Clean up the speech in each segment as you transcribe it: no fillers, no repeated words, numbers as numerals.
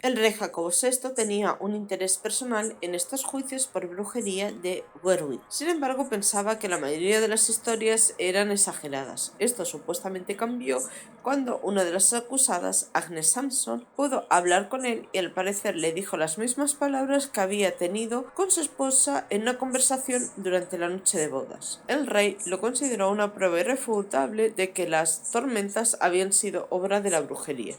El rey Jacobo VI tenía un interés personal en estos juicios por brujería de Berwick. Sin embargo, pensaba que la mayoría de las historias eran exageradas. Esto supuestamente cambió cuando una de las acusadas, Agnes Sampson, pudo hablar con él y al parecer le dijo las mismas palabras que había tenido con su esposa en una conversación durante la noche de bodas. El rey lo consideró una prueba irrefutable de que las tormentas habían sido obra de la brujería.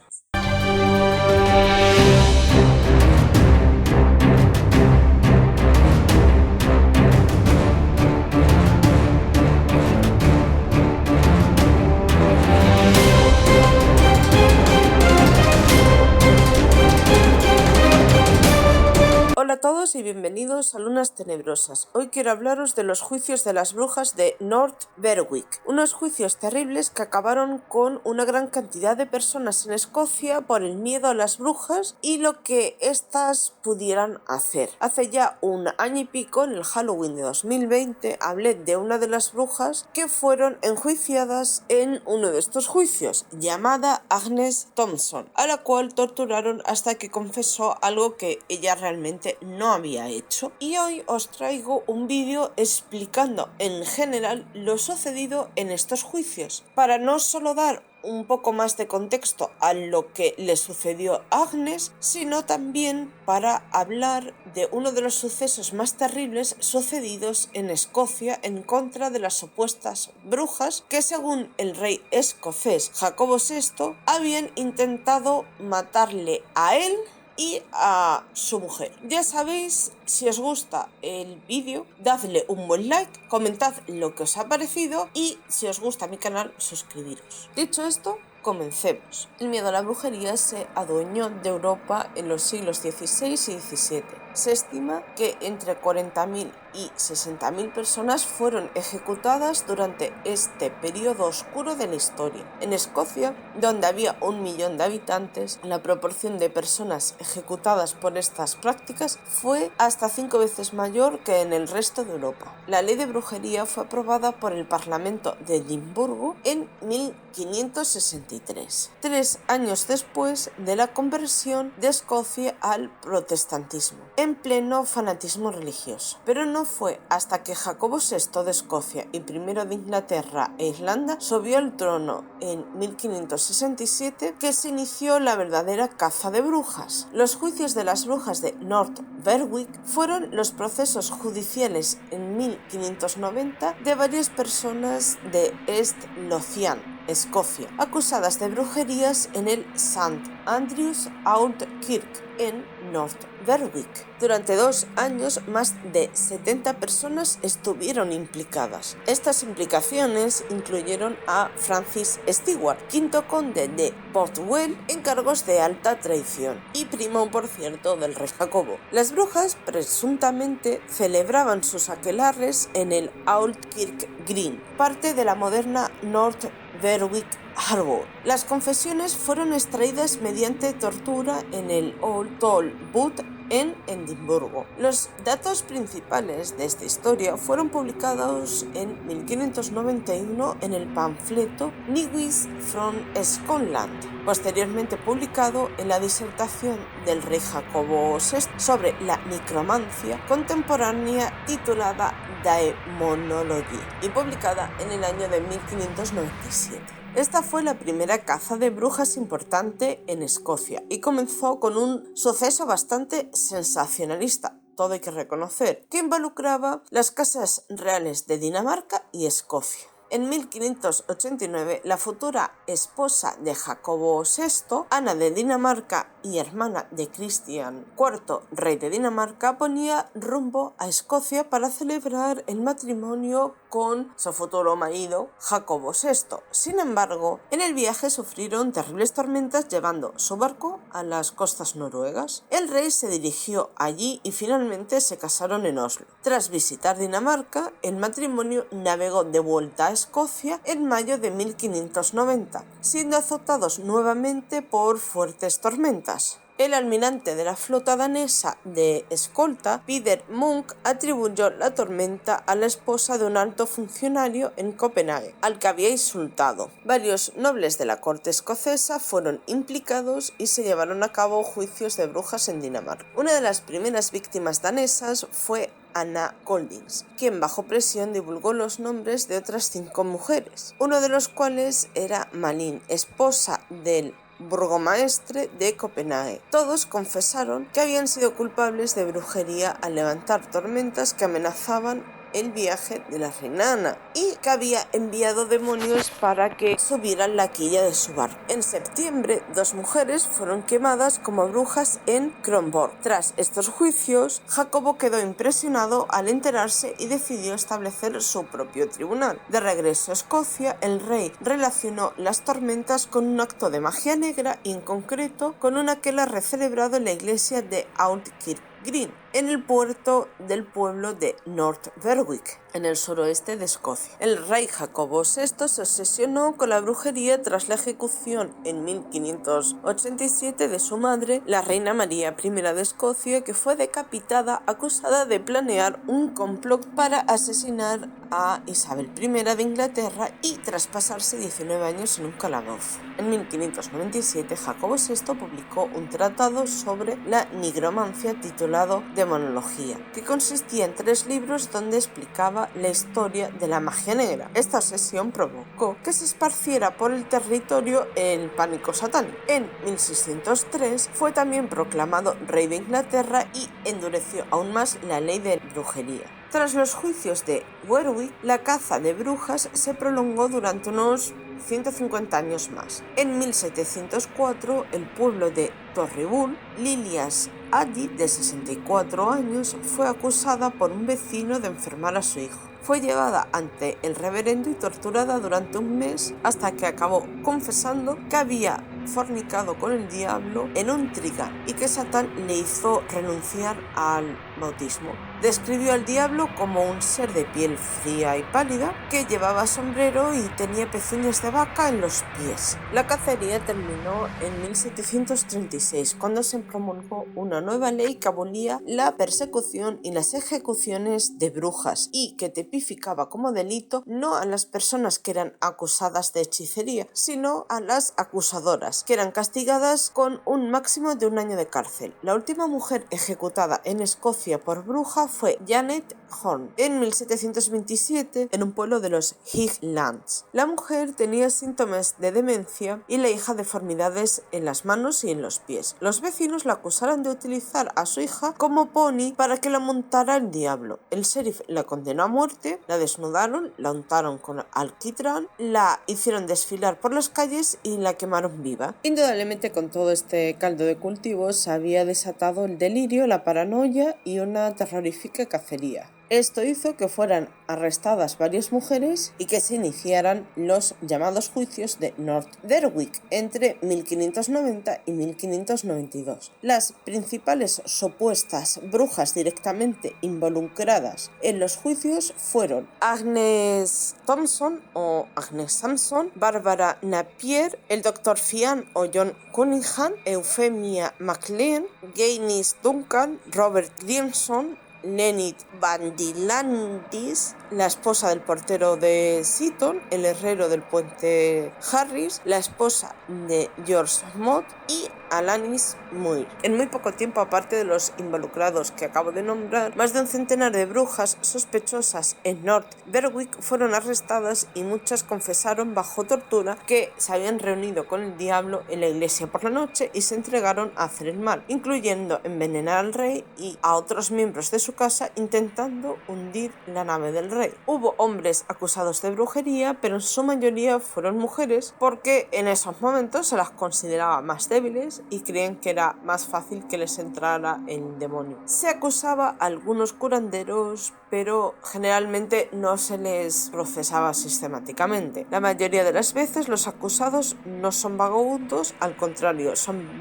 Hola a todos y bienvenidos a Lunas Tenebrosas. Hoy quiero hablaros de los juicios de las brujas de North Berwick, unos juicios terribles que acabaron con una gran cantidad de personas en Escocia por el miedo a las brujas y lo que éstas pudieran hacer. Hace ya un año y pico, en el Halloween de 2020, hablé de una de las brujas que fueron enjuiciadas en uno de estos juicios, llamada Agnes Thompson, a la cual torturaron hasta que confesó algo que ella realmente no había hecho. Y hoy os traigo un vídeo explicando en general lo sucedido en estos juicios, para no solo dar un poco más de contexto a lo que le sucedió a Agnes, sino también para hablar de uno de los sucesos más terribles sucedidos en Escocia en contra de las supuestas brujas que, según el rey escocés Jacobo VI, habían intentado matarle a él y a su mujer. Ya sabéis, si os gusta el vídeo, dadle un buen like, comentad lo que os ha parecido y, si os gusta mi canal, suscribiros. Dicho esto, comencemos. El miedo a la brujería se adueñó de Europa en los siglos XVI y XVII. Se estima que entre 40.000 y 60.000 personas fueron ejecutadas durante este periodo oscuro de la historia. En Escocia, donde había 1 millón de habitantes, la proporción de personas ejecutadas por estas prácticas fue hasta 5 veces mayor que en el resto de Europa. La ley de brujería fue aprobada por el Parlamento de Edimburgo en 1563, 3 años después de la conversión de Escocia al protestantismo, en pleno fanatismo religioso. Pero no fue hasta que Jacobo VI de Escocia y I de Inglaterra e Irlanda subió al trono en 1567 que se inició la verdadera caza de brujas. Los juicios de las brujas de North Berwick fueron los procesos judiciales en 1590 de varias personas de East Lothian, Escocia, acusadas de brujerías en el St. Andrew's Old Kirk en North Berwick. Durante 2 años, más de 70 personas estuvieron implicadas. Estas implicaciones incluyeron a Francis Stewart, quinto conde de Portwell, en cargos de alta traición y primo, por cierto, del rey Jacobo. Las brujas presuntamente celebraban sus aquelarres en el Old Kirk Green, parte de la moderna North Berwick Harbour. Las confesiones fueron extraídas mediante tortura en el Old Toll Booth en Edimburgo. Los datos principales de esta historia fueron publicados en 1591 en el panfleto News from Scotland, posteriormente publicado en la disertación del rey Jacobo VI sobre la necromancia contemporánea titulada Daemonology y publicada en el año de 1597. Esta fue la primera caza de brujas importante en Escocia y comenzó con un suceso bastante sensacionalista, todo hay que reconocer, que involucraba las casas reales de Dinamarca y Escocia. En 1589, la futura esposa de Jacobo VI, Ana de Dinamarca y hermana de Cristian IV, rey de Dinamarca, ponía rumbo a Escocia para celebrar el matrimonio con su futuro marido, Jacobo VI. Sin embargo, en el viaje sufrieron terribles tormentas, llevando su barco a las costas noruegas. El rey se dirigió allí y finalmente se casaron en Oslo. Tras visitar Dinamarca, el matrimonio navegó de vuelta a Escocia en mayo de 1590, siendo azotados nuevamente por fuertes tormentas. El almirante de la flota danesa de escolta, Peter Munk, atribuyó la tormenta a la esposa de un alto funcionario en Copenhague, al que había insultado. Varios nobles de la corte escocesa fueron implicados y se llevaron a cabo juicios de brujas en Dinamarca. Una de las primeras víctimas danesas fue Anna Goldings, quien bajo presión divulgó los nombres de otras 5 mujeres, uno de los cuales era Malin, esposa del burgomaestre de Copenhague. Todos confesaron que habían sido culpables de brujería al levantar tormentas que amenazaban el viaje de la reina Ana y que había enviado demonios para que subieran la quilla de su barco. En septiembre, 2 mujeres fueron quemadas como brujas en Kronborg. Tras estos juicios, Jacobo quedó impresionado al enterarse y decidió establecer su propio tribunal. De regreso a Escocia, el rey relacionó las tormentas con un acto de magia negra y en concreto con una que la celebrado en la iglesia de Audkirk Green, en el puerto del pueblo de North Berwick, en el suroeste de Escocia. El rey Jacobo VI se obsesionó con la brujería tras la ejecución en 1587 de su madre, la reina María I de Escocia, que fue decapitada acusada de planear un complot para asesinar a Isabel I de Inglaterra y tras pasarse 19 años en un calabozo. En 1597 Jacobo VI publicó un tratado sobre la nigromancia titulado Demonología, que consistía en 3 libros donde explicaba la historia de la magia negra. Esta obsesión provocó que se esparciera por el territorio el pánico satánico. En 1603 fue también proclamado rey de Inglaterra y endureció aún más la ley de brujería. Tras los juicios de Werwick, la caza de brujas se prolongó durante unos 150 años más. En 1704, el pueblo de Torribull, Lilias Addy, de 64 años, fue acusada por un vecino de enfermar a su hijo. Fue llevada ante el reverendo y torturada durante un mes hasta que acabó confesando que había fornicado con el diablo en un trigal y que Satán le hizo renunciar al bautismo. Describió al diablo como un ser de piel fría y pálida que llevaba sombrero y tenía pezuñas de vaca en los pies. La cacería terminó en 1736, cuando se promulgó una nueva ley que abolía la persecución y las ejecuciones de brujas y que tipificaba como delito no a las personas que eran acusadas de hechicería, sino a las acusadoras, que eran castigadas con un máximo de 1 año de cárcel. La última mujer ejecutada en Escocia por bruja fue Janet Horne en 1727 en un pueblo de los Highlands. La mujer tenía síntomas de demencia y la hija deformidades en las manos y en los pies. Los vecinos la acusaron de utilizar a su hija como pony para que la montara el diablo. El sheriff la condenó a muerte, la desnudaron, la untaron con alquitrán, la hicieron desfilar por las calles y la quemaron viva. Indudablemente, con todo este caldo de cultivo se había desatado el delirio, la paranoia y una terrorífica cacería. Esto hizo que fueran arrestadas varias mujeres y que se iniciaran los llamados juicios de North Berwick entre 1590 y 1592. Las principales supuestas brujas directamente involucradas en los juicios fueron Agnes Thompson o Agnes Sampson, Barbara Napier, el Dr. Fian o John Cunningham, Euphemia MacLean, Gainis Duncan, Robert Grimson, Lenny Bandilandis, la esposa del portero de Seaton, el herrero del puente Harris, la esposa de George Mott y Alanis Muir. En muy poco tiempo, aparte de los involucrados que acabo de nombrar, más de un centenar de brujas sospechosas en North Berwick fueron arrestadas y muchas confesaron bajo tortura que se habían reunido con el diablo en la iglesia por la noche y se entregaron a hacer el mal, incluyendo envenenar al rey y a otros miembros de su casa intentando hundir la nave del rey. Hubo hombres acusados de brujería, pero en su mayoría fueron mujeres porque en esos momentos se las consideraba más débiles y creían que era más fácil que les entrara el demonio. Se acusaba a algunos curanderos pero generalmente no se les procesaba sistemáticamente. La mayoría de las veces los acusados no son vagabundos, al contrario, son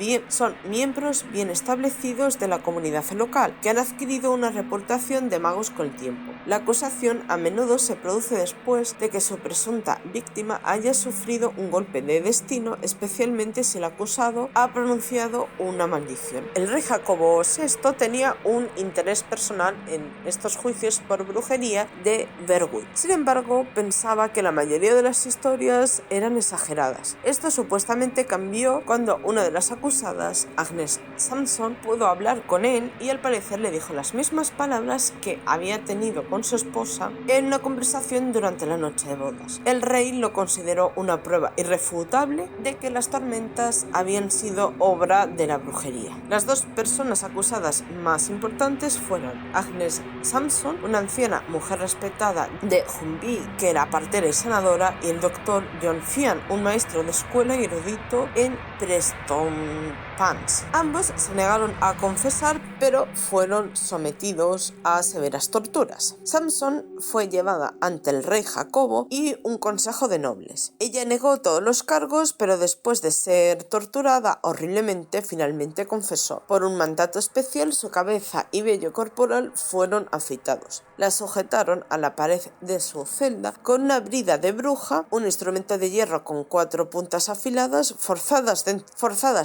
miembros bien establecidos de la comunidad local, que han adquirido una reputación de magos con el tiempo. La acusación a menudo se produce después de que su presunta víctima haya sufrido un golpe de destino, especialmente si el acusado ha pronunciado una maldición. El rey Jacobo VI tenía un interés personal en estos juicios por brujería de Berwick. Sin embargo, pensaba que la mayoría de las historias eran exageradas. Esto supuestamente cambió cuando una de las acusadas, Agnes Sampson, pudo hablar con él y al parecer le dijo las mismas palabras que había tenido con su esposa en una conversación durante la noche de bodas. El rey lo consideró una prueba irrefutable de que las tormentas habían sido obra de la brujería. Las dos personas acusadas más importantes fueron Agnes Sampson, una anciana mujer respetada de Humby que era partera y sanadora, y el doctor John Fian, un maestro de escuela y erudito en Prestonpans. Ambos se negaron a confesar, pero fueron sometidos a severas torturas. Sampson fue llevada ante el rey Jacobo y un consejo de nobles. Ella negó todos los cargos, pero después de ser torturada horriblemente, finalmente confesó. Por un mandato especial, su cabeza y vello corporal fueron afeitados. La sujetaron a la pared de su celda con una brida de bruja, un instrumento de hierro con 4 puntas afiladas forzadas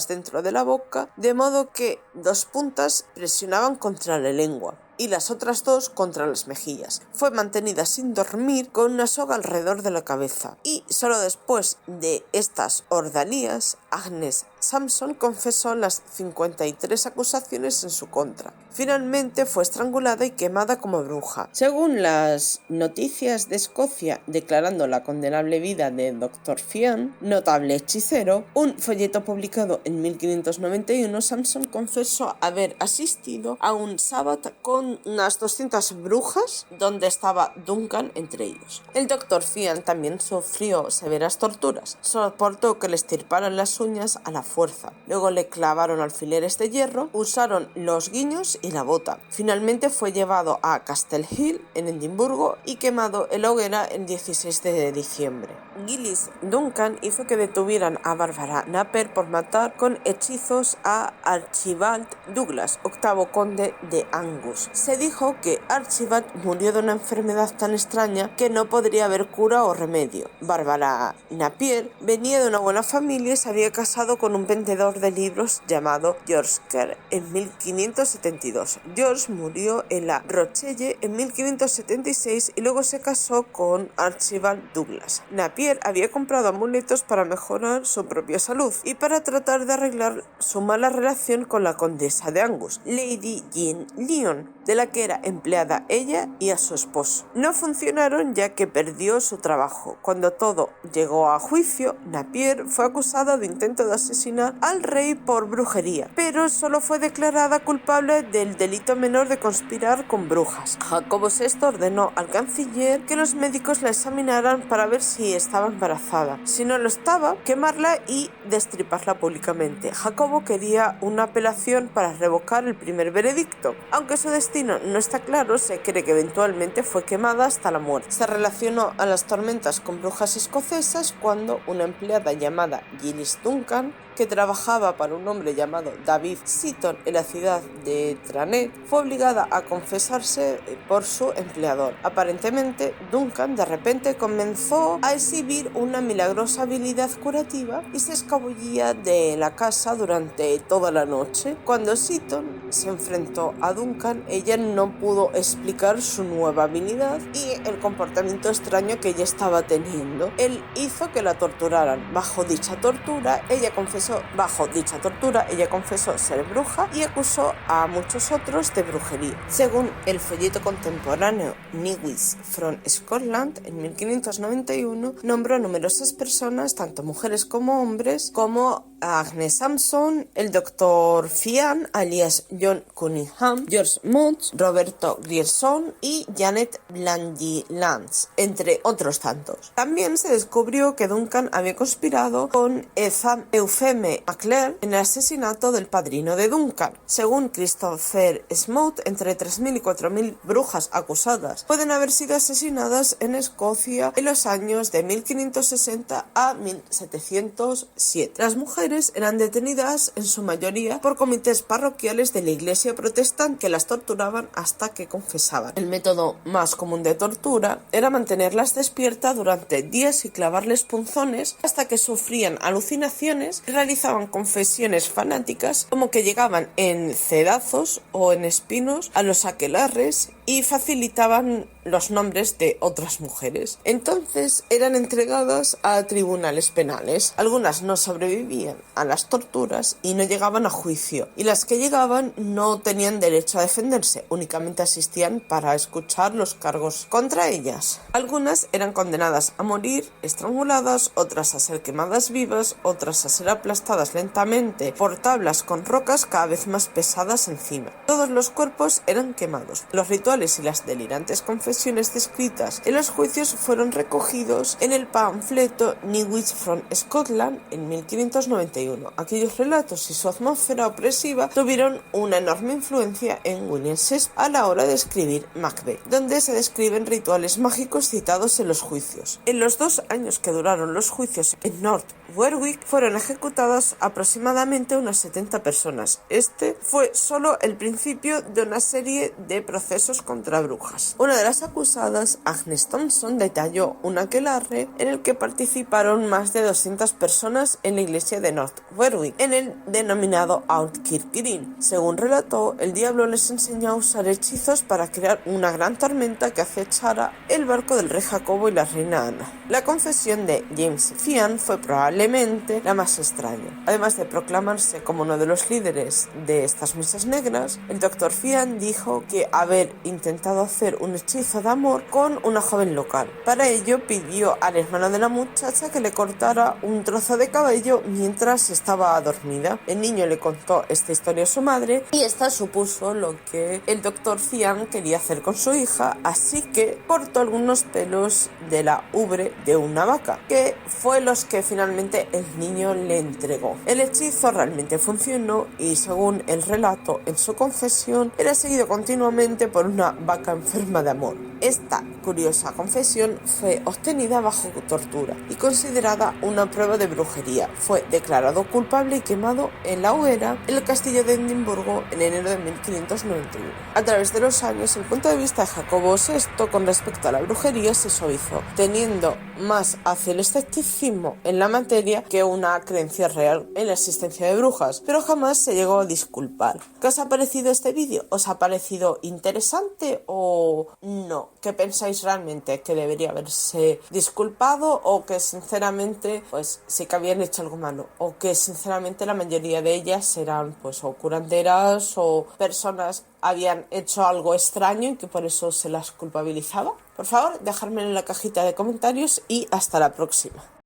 dentro de la boca, de modo que 2 puntas presionaban contra la lengua y las otras 2 contra las mejillas. Fue mantenida sin dormir con una soga alrededor de la cabeza, y solo después de estas ordalías, Agnes Sampson confesó las 53 acusaciones en su contra. Finalmente fue estrangulada y quemada como bruja. Según las noticias de Escocia declarando la condenable vida de Dr. Fian, notable hechicero, un folleto publicado en 1591, Sampson confesó haber asistido a un sábado con unas 200 brujas, donde estaba Duncan entre ellos. El Dr. Fian también sufrió severas torturas. Soportó que le estirparan las uñas a la fuerza. Luego le clavaron alfileres de hierro, usaron los guiños y la bota. Finalmente fue llevado a Castle Hill, en Edimburgo, y quemado en la hoguera el 16 de diciembre. Gillis Duncan hizo que detuvieran a Barbara Napier por matar con hechizos a Archibald Douglas, octavo conde de Angus. Se dijo que Archibald murió de una enfermedad tan extraña que no podría haber cura o remedio. Barbara Napier venía de una buena familia y se había casado con un vendedor de libros llamado George Kerr en 1572. George murió en la Rochelle en 1576 y luego se casó con Archibald Douglas. Napier había comprado amuletos para mejorar su propia salud y para tratar de arreglar su mala relación con la condesa de Angus, Lady Jean Lyon, de la que era empleada ella y a su esposo. No funcionaron ya que perdió su trabajo. Cuando todo llegó a juicio, Napier fue acusada de intento de asesinar al rey por brujería, pero solo fue declarada culpable del delito menor de conspirar con brujas. Jacobo VI ordenó al canciller que los médicos la examinaran para ver si estaba embarazada. Si no lo estaba, quemarla y destriparla públicamente. Jacobo quería una apelación para revocar el primer veredicto. Aunque su destino no está claro, se cree que eventualmente fue quemada hasta la muerte. Se relacionó a las tormentas con brujas escocesas cuando una empleada llamada Gillis Duncan, que trabajaba para un hombre llamado David Seaton en la ciudad de Tranent, fue obligada a confesarse por su empleador. Aparentemente, Duncan de repente comenzó a exhibir una milagrosa habilidad curativa y se escabullía de la casa durante toda la noche. Cuando Seaton se enfrentó a Duncan, ella no pudo explicar su nueva habilidad y el comportamiento extraño que ella estaba teniendo. Él hizo que la torturaran. Bajo dicha tortura, ella confesó ser bruja y acusó a muchos otros de brujería. Según el folleto contemporáneo News from Scotland, en 1591 nombró a numerosas personas, tanto mujeres como hombres, como Agnes Sampson, el Dr. Fian, alias John Cunningham, George Motz, Roberto Grierson y Janet Blandy-Lance, entre otros tantos. También se descubrió que Duncan había conspirado con Eupheme McClure en el asesinato del padrino de Duncan. Según Christopher Smoot, entre 3.000 y 4.000 brujas acusadas pueden haber sido asesinadas en Escocia en los años de 1560 a 1707. Las mujeres eran detenidas en su mayoría por comités parroquiales de la iglesia protestante que las torturaban hasta que confesaban. El método más común de tortura era mantenerlas despiertas durante días y clavarles punzones hasta que sufrían alucinaciones y realizaban confesiones fanáticas como que llegaban en cedazos o en espinos a los aquelarres y facilitaban los nombres de otras mujeres. Entonces eran entregadas a tribunales penales. Algunas no sobrevivían a las torturas y no llegaban a juicio, y las que llegaban no tenían derecho a defenderse, únicamente asistían para escuchar los cargos contra ellas. Algunas eran condenadas a morir estranguladas, otras a ser quemadas vivas, otras a ser aplastadas lentamente por tablas con rocas cada vez más pesadas encima. Todos los cuerpos eran quemados. Los rituales y las delirantes confesiones descritas en los juicios fueron recogidos en el panfleto Newits from Scotland en 1591. Aquellos relatos y su atmósfera opresiva tuvieron una enorme influencia en William Shakespeare a la hora de escribir Macbeth, donde se describen rituales mágicos citados en los juicios. En los 2 años que duraron los juicios en North Berwick fueron ejecutadas aproximadamente unas 70 personas. Este fue solo el principio de una serie de procesos contra brujas. Una de las acusadas, Agnes Thompson, detalló un aquelarre en el que participaron más de 200 personas en la iglesia de North Berwick, en el denominado Outkirk Green. Según relató, el diablo les enseñó a usar hechizos para crear una gran tormenta que acechara el barco del rey Jacobo y la reina Ana. La confesión de James Fian fue probablemente la más extraña. Además de proclamarse como uno de los líderes de estas misas negras, el Dr. Fian dijo que haber intentado hacer un hechizo de amor con una joven local. Para ello pidió al hermano de la muchacha que le cortara un trozo de cabello mientras estaba dormida. El niño le contó esta historia a su madre y esta supuso lo que el Dr. Fian quería hacer con su hija, así que cortó algunos pelos de la ubre de una vaca, que fue los que finalmente el niño le entregó. El hechizo realmente funcionó y, según el relato en su confesión, era seguido continuamente por una vaca enferma de amor. Esta curiosa confesión fue obtenida bajo tortura y considerada una prueba de brujería. Fue declarado culpable y quemado en la hoguera en el castillo de Edimburgo en enero de 1591. A través de los años, el punto de vista de Jacobo VI con respecto a la brujería se suavizó, teniendo más hacia el escepticismo en la materia que una creencia real en la existencia de brujas, pero jamás se llegó a disculpar. ¿Qué os ha parecido este vídeo? ¿Os ha parecido interesante o no? ¿Qué pensáis realmente? ¿Que debería haberse disculpado o que sinceramente pues sí que habían hecho algo malo? ¿O que sinceramente la mayoría de ellas eran pues o curanderas o personas habían hecho algo extraño y que por eso se las culpabilizaba? Por favor, dejadmelo en la cajita de comentarios y hasta la próxima.